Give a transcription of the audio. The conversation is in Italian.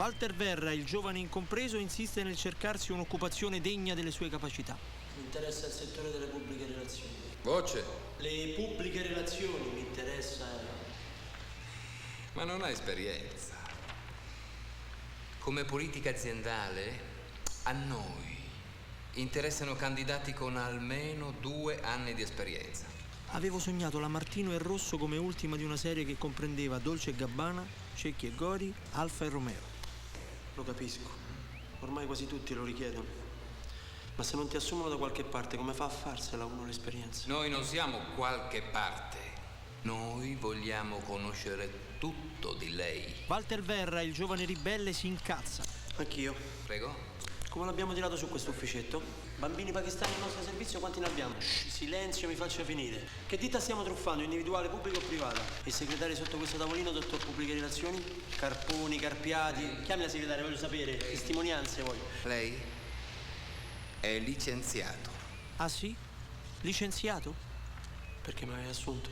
Walter Verra, il giovane incompreso, insiste nel cercarsi un'occupazione degna delle sue capacità. Mi interessa il settore delle pubbliche relazioni. Voce. Le pubbliche relazioni mi interessa. Ma non ha esperienza. Come politica aziendale, a noi interessano candidati con almeno 2 anni di esperienza. Avevo sognato la Martino e Rosso come ultima di una serie che comprendeva Dolce e Gabbana, Cecchi e Gori, Alfa e Romeo. Lo capisco. Ormai quasi tutti lo richiedono. Ma se non ti assumono da qualche parte, come fa a farsela uno l'esperienza? Noi non siamo qualche parte. Noi vogliamo conoscere tutto di lei. Walter Verra, il giovane ribelle, si incazza. Anch'io. Prego? Come l'abbiamo tirato su questo ufficetto? Bambini pakistani al nostro servizio, quanti ne abbiamo? Shh, silenzio, mi faccia finire. Che ditta stiamo truffando, individuale, pubblica o privata? E il segretario sotto questo tavolino, dottor Pubbliche Relazioni? Carponi, Carpiati. Chiami la segretaria, voglio sapere. Testimonianze voglio. Lei è licenziato. Ah sì? Licenziato? Perché mi avevi assunto?